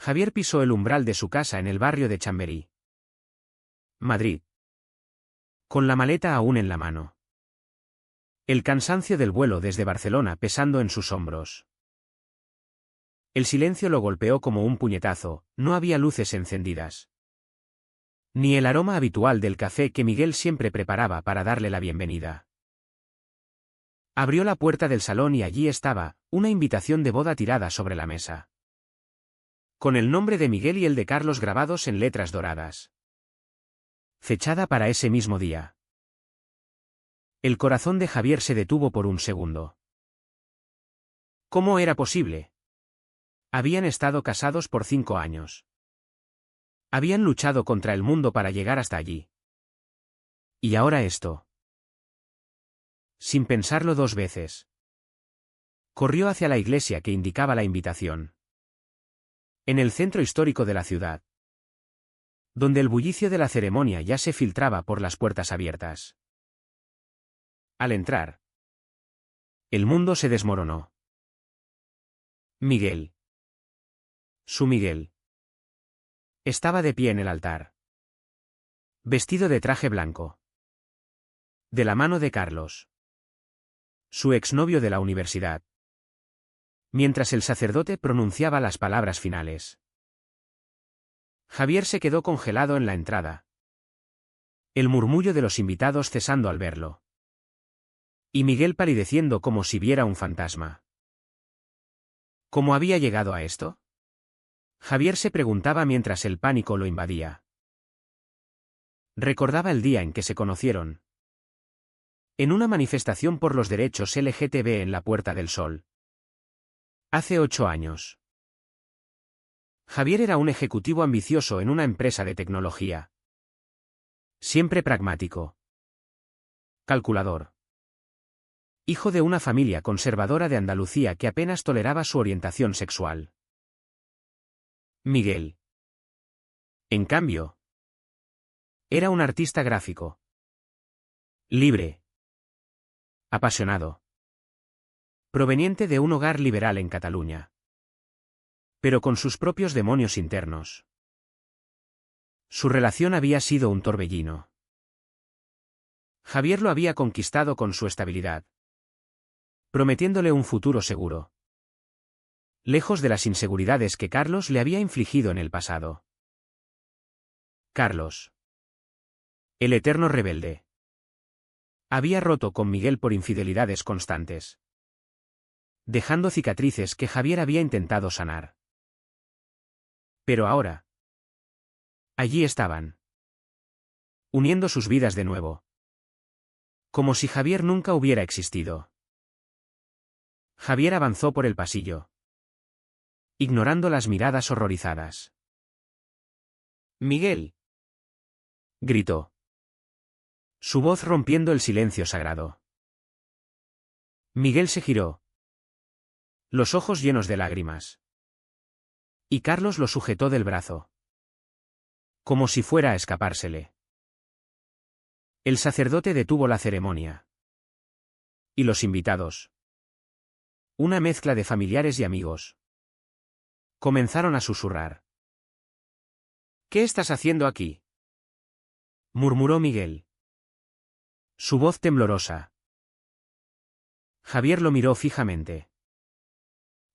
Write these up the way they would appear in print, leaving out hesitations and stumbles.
Javier pisó el umbral de su casa en el barrio de Chamberí, Madrid, con la maleta aún en la mano. El cansancio del vuelo desde Barcelona pesando en sus hombros. El silencio lo golpeó como un puñetazo, no había luces encendidas. Ni el aroma habitual del café que Miguel siempre preparaba para darle la bienvenida. Abrió la puerta del salón y allí estaba, una invitación de boda tirada sobre la mesa. Con el nombre de Miguel y el de Carlos grabados en letras doradas. Fechada para ese mismo día. El corazón de Javier se detuvo por un segundo. ¿Cómo era posible? Habían estado casados por 5 años. Habían luchado contra el mundo para llegar hasta allí. ¿Y ahora esto? Sin pensarlo 2 veces. Corrió hacia la iglesia que indicaba la invitación. En el centro histórico de la ciudad. Donde el bullicio de la ceremonia ya se filtraba por las puertas abiertas. Al entrar, el mundo se desmoronó. Miguel. Su Miguel. Estaba de pie en el altar. Vestido de traje blanco. De la mano de Carlos. Su exnovio de la universidad. Mientras el sacerdote pronunciaba las palabras finales. Javier se quedó congelado en la entrada. El murmullo de los invitados cesando al verlo. Y Miguel palideciendo como si viera un fantasma. ¿Cómo había llegado a esto? Javier se preguntaba mientras el pánico lo invadía. Recordaba el día en que se conocieron. En una manifestación por los derechos LGTB en la Puerta del Sol. Hace 8 años. Javier era un ejecutivo ambicioso en una empresa de tecnología. Siempre pragmático. Calculador. Hijo de una familia conservadora de Andalucía que apenas toleraba su orientación sexual. Miguel. En cambio, era un artista gráfico. Libre. Apasionado. Proveniente de un hogar liberal en Cataluña. Pero con sus propios demonios internos. Su relación había sido un torbellino. Javier lo había conquistado con su estabilidad. Prometiéndole un futuro seguro. Lejos de las inseguridades que Carlos le había infligido en el pasado. Carlos. El eterno rebelde. Había roto con Miguel por infidelidades constantes. Dejando cicatrices que Javier había intentado sanar. Pero ahora. Allí estaban. Uniendo sus vidas de nuevo. Como si Javier nunca hubiera existido. Javier avanzó por el pasillo. Ignorando las miradas horrorizadas. Miguel. Gritó. Su voz rompiendo el silencio sagrado. Miguel se giró. Los ojos llenos de lágrimas. Y Carlos lo sujetó del brazo. Como si fuera a escapársele. El sacerdote detuvo la ceremonia. Y los invitados. Una mezcla de familiares y amigos. Comenzaron a susurrar. ¿Qué estás haciendo aquí? Murmuró Miguel. Su voz temblorosa. Javier lo miró fijamente.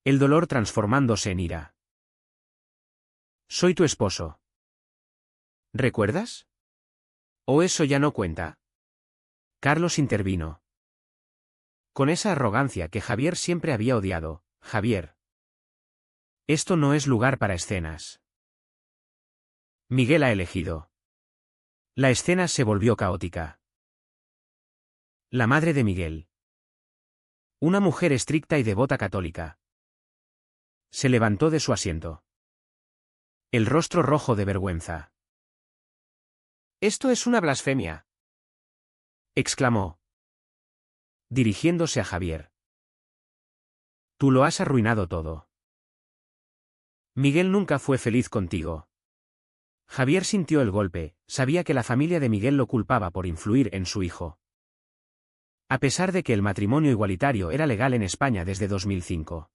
El dolor transformándose en ira. Soy tu esposo. ¿Recuerdas? ¿O eso ya no cuenta? Carlos intervino. Con esa arrogancia que Javier siempre había odiado. Javier. Esto no es lugar para escenas. Miguel ha elegido. La escena se volvió caótica. La madre de Miguel. Una mujer estricta y devota católica. Se levantó de su asiento. El rostro rojo de vergüenza. «Esto es una blasfemia», exclamó, dirigiéndose a Javier. «Tú lo has arruinado todo. Miguel nunca fue feliz contigo». Javier sintió el golpe, sabía que la familia de Miguel lo culpaba por influir en su hijo. A pesar de que el matrimonio igualitario era legal en España desde 2005.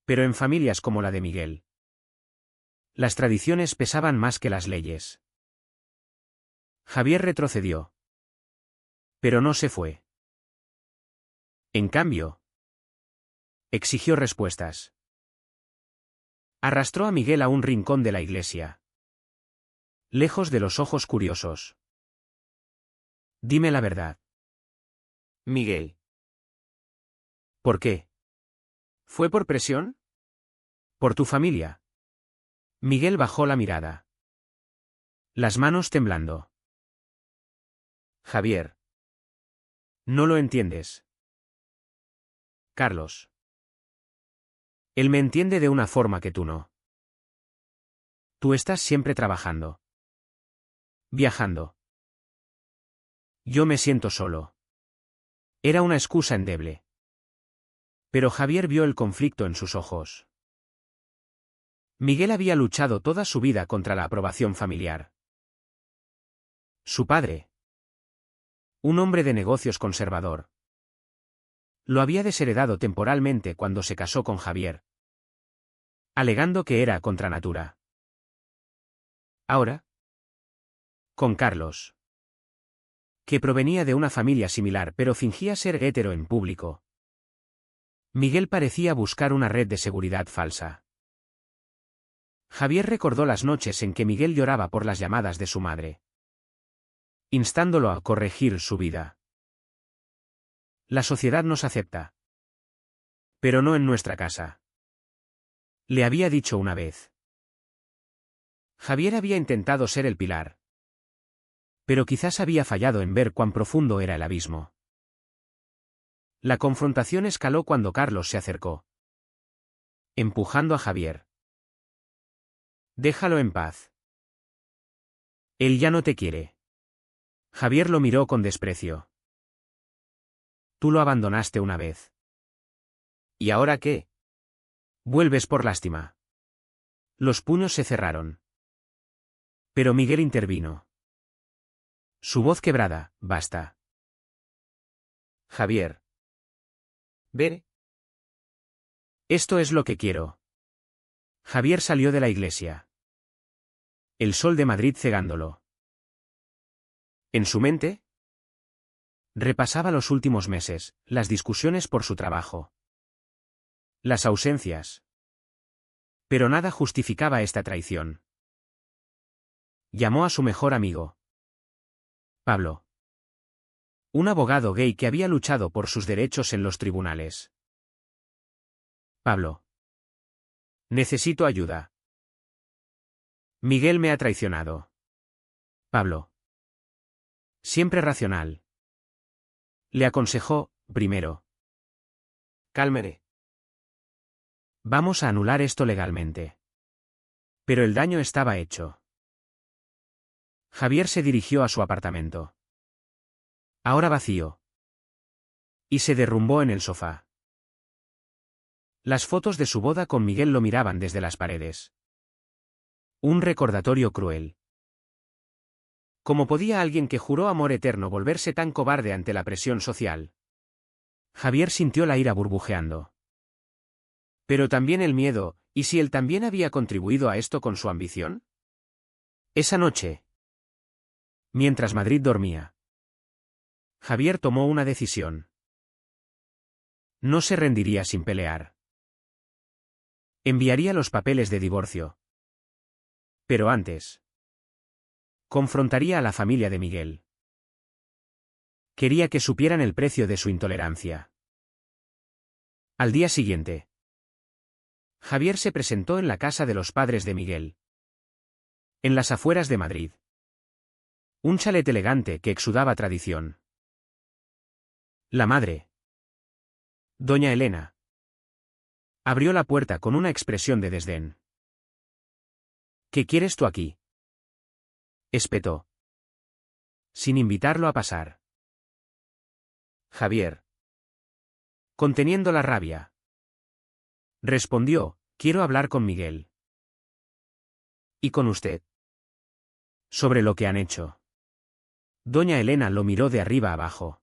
Pero en familias como la de Miguel. Las tradiciones pesaban más que las leyes. Javier retrocedió. Pero no se fue. En cambio, exigió respuestas. Arrastró a Miguel a un rincón de la iglesia. Lejos de los ojos curiosos. Dime la verdad. Miguel. ¿Por qué? ¿Fue por presión? Por tu familia. Miguel bajó la mirada. Las manos temblando. Javier. No lo entiendes. Carlos. Él me entiende de una forma que tú no. Tú estás siempre trabajando. Viajando. Yo me siento solo. Era una excusa endeble. Pero Javier vio el conflicto en sus ojos. Miguel había luchado toda su vida contra la aprobación familiar. Su padre, un hombre de negocios conservador, lo había desheredado temporalmente cuando se casó con Javier, alegando que era contra natura. Ahora, con Carlos, que provenía de una familia similar pero fingía ser hétero en público, Miguel parecía buscar una red de seguridad falsa. Javier recordó las noches en que Miguel lloraba por las llamadas de su madre, instándolo a corregir su vida. La sociedad nos acepta. Pero no en nuestra casa. Le había dicho una vez. Javier había intentado ser el pilar. Pero quizás había fallado en ver cuán profundo era el abismo. La confrontación escaló cuando Carlos se acercó, empujando a Javier. Déjalo en paz. Él ya no te quiere. Javier lo miró con desprecio. Tú lo abandonaste una vez. ¿Y ahora qué? Vuelves por lástima. Los puños se cerraron. Pero Miguel intervino. Su voz quebrada, basta. Javier. Ver. Esto es lo que quiero. Javier salió de la iglesia. El sol de Madrid cegándolo. En su mente, repasaba los últimos meses, las discusiones por su trabajo. Las ausencias. Pero nada justificaba esta traición. Llamó a su mejor amigo, Pablo. Un abogado gay que había luchado por sus derechos en los tribunales. Pablo. Necesito ayuda. Miguel me ha traicionado. Pablo. Siempre racional. Le aconsejó, primero. Cálmere. Vamos a anular esto legalmente. Pero el daño estaba hecho. Javier se dirigió a su apartamento. Ahora vacío. Y se derrumbó en el sofá. Las fotos de su boda con Miguel lo miraban desde las paredes. Un recordatorio cruel. ¿Cómo podía alguien que juró amor eterno volverse tan cobarde ante la presión social? Javier sintió la ira burbujeando. Pero también el miedo, ¿y si él también había contribuido a esto con su ambición? Esa noche, mientras Madrid dormía, Javier tomó una decisión. No se rendiría sin pelear. Enviaría los papeles de divorcio. Pero antes, confrontaría a la familia de Miguel. Quería que supieran el precio de su intolerancia. Al día siguiente, Javier se presentó en la casa de los padres de Miguel, en las afueras de Madrid. Un chalet elegante que exudaba tradición. La madre, doña Elena, abrió la puerta con una expresión de desdén. ¿Qué quieres tú aquí?, espetó, sin invitarlo a pasar. Javier. Conteniendo la rabia, respondió, quiero hablar con Miguel. ¿Y con usted? Sobre lo que han hecho. Doña Elena lo miró de arriba abajo.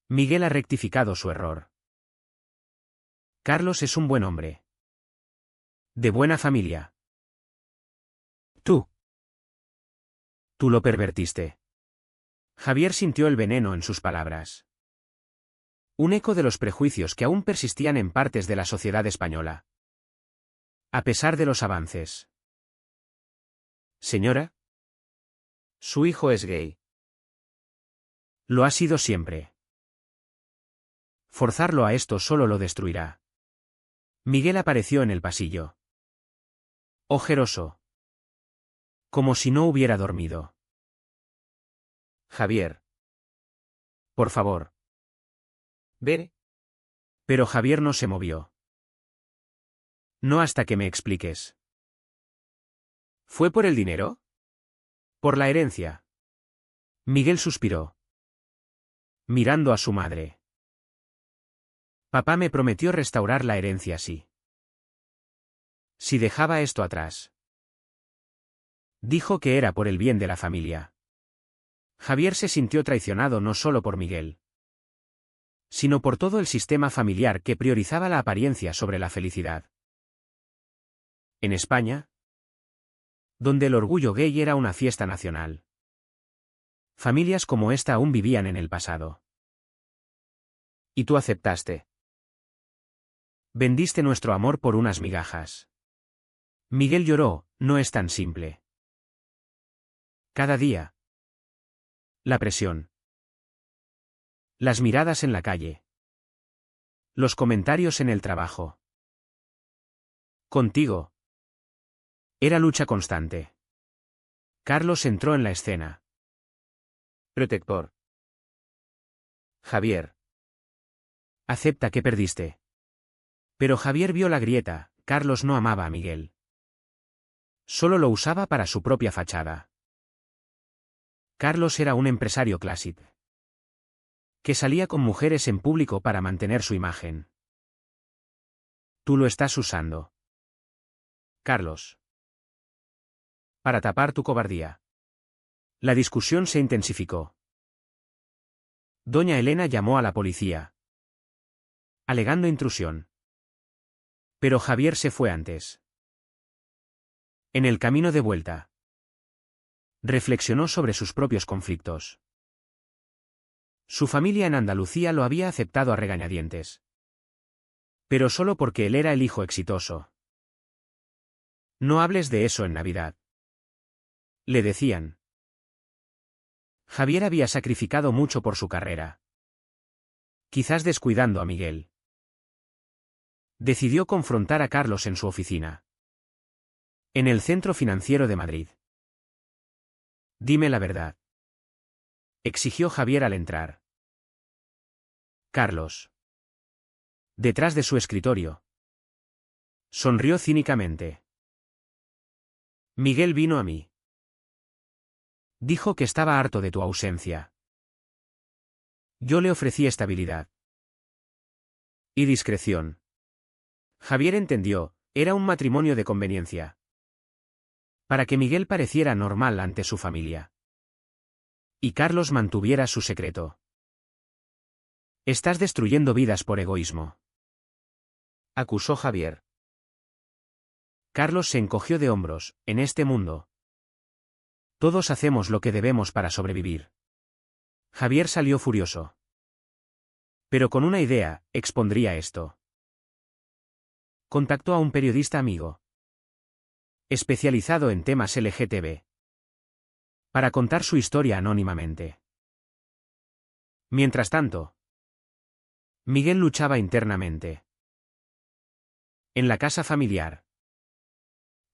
Miguel ha rectificado su error. Carlos es un buen hombre. De buena familia. Tú lo pervertiste. Javier sintió el veneno en sus palabras. Un eco de los prejuicios que aún persistían en partes de la sociedad española. A pesar de los avances. Señora, su hijo es gay. Lo ha sido siempre. Forzarlo a esto solo lo destruirá. Miguel apareció en el pasillo. Ojeroso. Como si no hubiera dormido. Javier. Por favor. Veré. Pero Javier no se movió. No hasta que me expliques. ¿Fue por el dinero? Por la herencia. Miguel suspiró. Mirando a su madre. Papá me prometió restaurar la herencia si dejaba esto atrás. Dijo que era por el bien de la familia. Javier se sintió traicionado no solo por Miguel, sino por todo el sistema familiar que priorizaba la apariencia sobre la felicidad. En España, donde el orgullo gay era una fiesta nacional, familias como esta aún vivían en el pasado. Y tú aceptaste. Vendiste nuestro amor por unas migajas. Miguel lloró, no es tan simple. Cada día. La presión. Las miradas en la calle. Los comentarios en el trabajo. Contigo. Era lucha constante. Carlos entró en la escena. Protector. Javier. Acepta que perdiste. Pero Javier vio la grieta, Carlos no amaba a Miguel. Solo lo usaba para su propia fachada. Carlos era un empresario clásico, que salía con mujeres en público para mantener su imagen. Tú lo estás usando, Carlos, para tapar tu cobardía. La discusión se intensificó. Doña Elena llamó a la policía, alegando intrusión. Pero Javier se fue antes. En el camino de vuelta, reflexionó sobre sus propios conflictos. Su familia en Andalucía lo había aceptado a regañadientes. Pero solo porque él era el hijo exitoso. No hables de eso en Navidad, le decían. Javier había sacrificado mucho por su carrera. Quizás descuidando a Miguel. Decidió confrontar a Carlos en su oficina. En el Centro Financiero de Madrid. Dime la verdad, exigió Javier al entrar. Carlos. Detrás de su escritorio. Sonrió cínicamente. Miguel vino a mí. Dijo que estaba harto de tu ausencia. Yo le ofrecí estabilidad. Y discreción. Javier entendió, era un matrimonio de conveniencia. Para que Miguel pareciera normal ante su familia. Y Carlos mantuviera su secreto. Estás destruyendo vidas por egoísmo, acusó Javier. Carlos se encogió de hombros, en este mundo. Todos hacemos lo que debemos para sobrevivir. Javier salió furioso. Pero con una idea, expondría esto. Contactó a un periodista amigo, especializado en temas LGTB, para contar su historia anónimamente. Mientras tanto, Miguel luchaba internamente. En la casa familiar,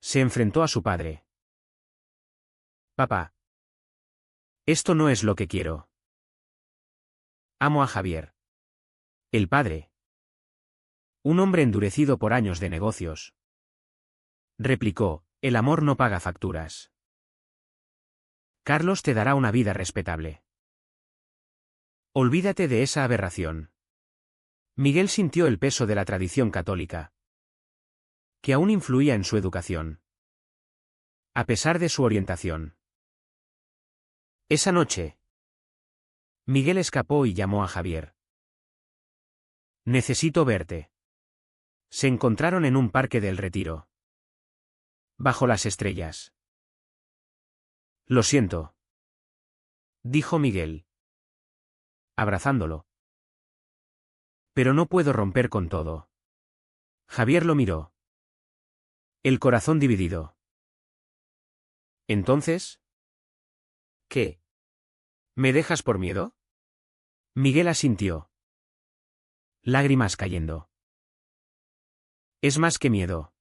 se enfrentó a su padre. Papá, esto no es lo que quiero. Amo a Javier. El padre. Un hombre endurecido por años de negocios. Replicó, el amor no paga facturas. Carlos te dará una vida respetable. Olvídate de esa aberración. Miguel sintió el peso de la tradición católica, que aún influía en su educación. A pesar de su orientación. Esa noche, Miguel escapó y llamó a Javier. Necesito verte. Se encontraron en un parque del Retiro. Bajo las estrellas. Lo siento, dijo Miguel, abrazándolo. Pero no puedo romper con todo. Javier lo miró. El corazón dividido. ¿Entonces? ¿Qué? ¿Me dejas por miedo? Miguel asintió. Lágrimas cayendo. Es más que miedo.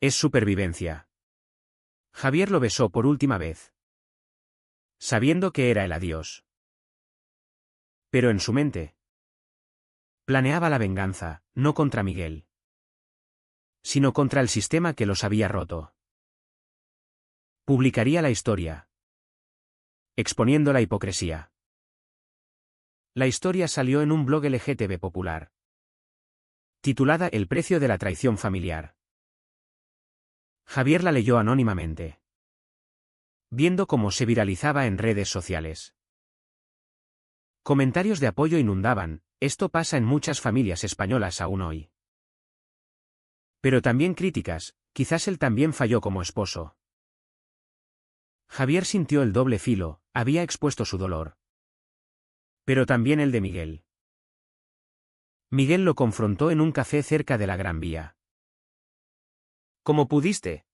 Es supervivencia. Javier lo besó por última vez, sabiendo que era el adiós. Pero en su mente planeaba la venganza, no contra Miguel, sino contra el sistema que los había roto. Publicaría la historia, exponiendo la hipocresía. La historia salió en un blog LGTB popular, titulada El precio de la traición familiar. Javier la leyó anónimamente, viendo cómo se viralizaba en redes sociales. Comentarios de apoyo inundaban: esto pasa en muchas familias españolas aún hoy. Pero también críticas: quizás él también falló como esposo. Javier sintió el doble filo, había expuesto su dolor. Pero también el de Miguel. Miguel lo confrontó en un café cerca de la Gran Vía. ¿Cómo pudiste?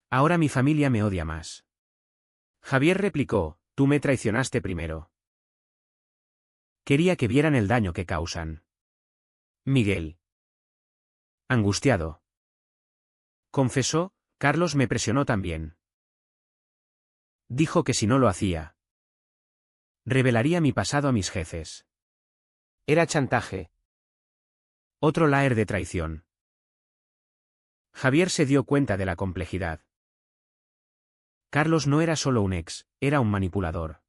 Ahora mi familia me odia más. Javier replicó: tú me traicionaste primero. Quería que vieran el daño que causan. Miguel, angustiado, confesó: Carlos me presionó también. Dijo que si no lo hacía, revelaría mi pasado a mis jefes. Era chantaje. Otro layer de traición. Javier se dio cuenta de la complejidad. Carlos no era solo un ex, era un manipulador.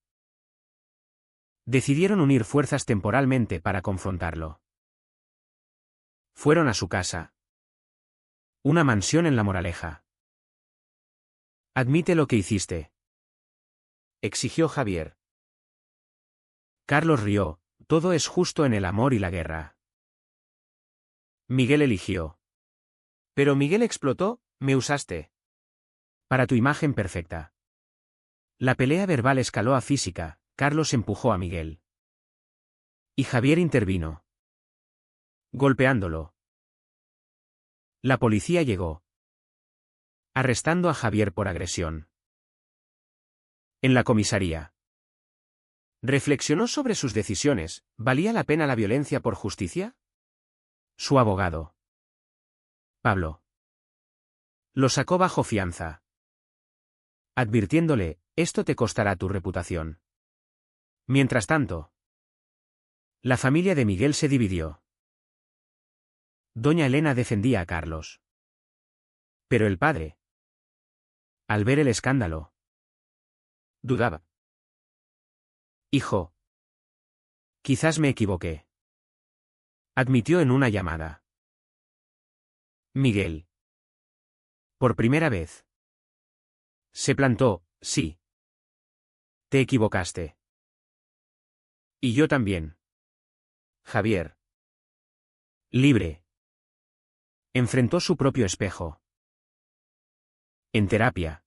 Decidieron unir fuerzas temporalmente para confrontarlo. Fueron a su casa. Una mansión en La Moraleja. Admite lo que hiciste, Exigió Javier. Carlos rió: todo es justo en el amor y la guerra. Miguel eligió. Pero Miguel explotó: me usaste. Para tu imagen perfecta. La pelea verbal escaló a física. Carlos empujó a Miguel. Y Javier intervino, golpeándolo. La policía llegó, arrestando a Javier por agresión. En la comisaría, reflexionó sobre sus decisiones: ¿valía la pena la violencia por justicia? Su abogado, Pablo, lo sacó bajo fianza, advirtiéndole: esto te costará tu reputación. Mientras tanto, la familia de Miguel se dividió. Doña Elena defendía a Carlos. Pero el padre, al ver el escándalo, Dudaba. Hijo, quizás me equivoqué, admitió en una llamada. Miguel, por primera vez, se plantó: sí. Te equivocaste. Y yo también. Javier. Libre. Enfrentó su propio espejo. En terapia,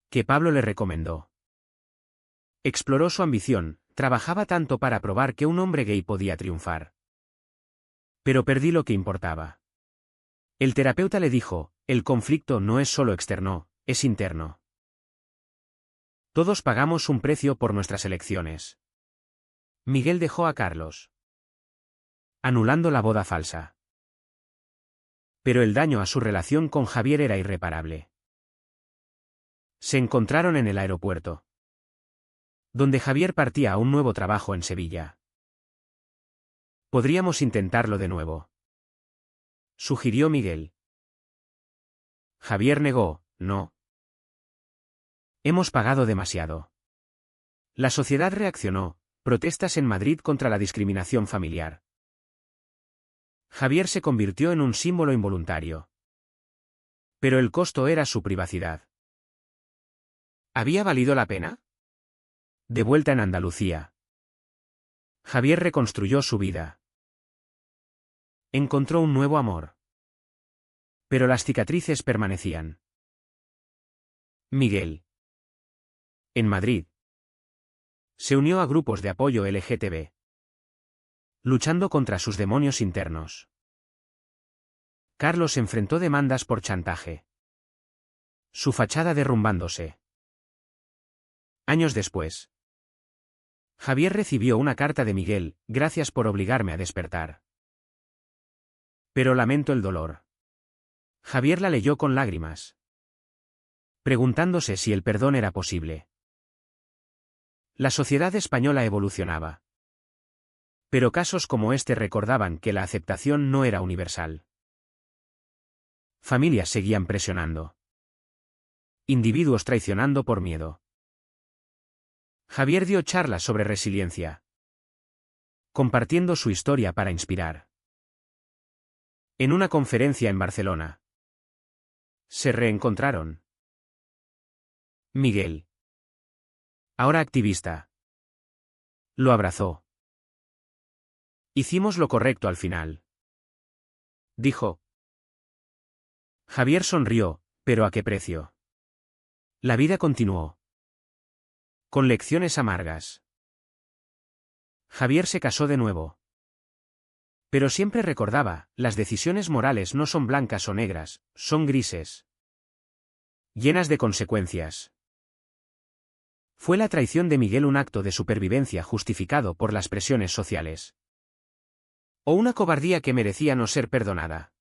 que Pablo le recomendó. Exploró su ambición: trabajaba tanto para probar que un hombre gay podía triunfar. Pero perdí lo que importaba. El terapeuta le dijo: el conflicto no es solo externo, es interno. Todos pagamos un precio por nuestras elecciones. Miguel dejó a Carlos, anulando la boda falsa. Pero el daño a su relación con Javier era irreparable. Se encontraron en el aeropuerto, donde Javier partía a un nuevo trabajo en Sevilla. Podríamos intentarlo de nuevo, sugirió Miguel. Javier negó: no. Hemos pagado demasiado. La sociedad reaccionó: protestas en Madrid contra la discriminación familiar. Javier se convirtió en un símbolo involuntario. Pero el costo era su privacidad. ¿Había valido la pena? De vuelta en Andalucía, Javier reconstruyó su vida. Encontró un nuevo amor. Pero las cicatrices permanecían. Miguel, En Madrid, se unió a grupos de apoyo LGTB, luchando contra sus demonios internos. Carlos enfrentó demandas por chantaje. Su fachada derrumbándose. Años después, Javier recibió una carta de Miguel: gracias por obligarme a despertar. Pero lamento el dolor. Javier la leyó con lágrimas, preguntándose si el perdón era posible. La sociedad española evolucionaba. Pero casos como este recordaban que la aceptación no era universal. Familias seguían presionando. Individuos traicionando por miedo. Javier dio charlas sobre resiliencia, compartiendo su historia para inspirar. En una conferencia en Barcelona, se reencontraron. Miguel, ahora activista, lo abrazó. Hicimos lo correcto al final, dijo. Javier sonrió, pero ¿a qué precio? La vida continuó, con lecciones amargas. Javier se casó de nuevo. Pero siempre recordaba: las decisiones morales no son blancas o negras, son grises, llenas de consecuencias. ¿Fue la traición de Miguel un acto de supervivencia justificado por las presiones sociales? ¿O una cobardía que merecía no ser perdonada?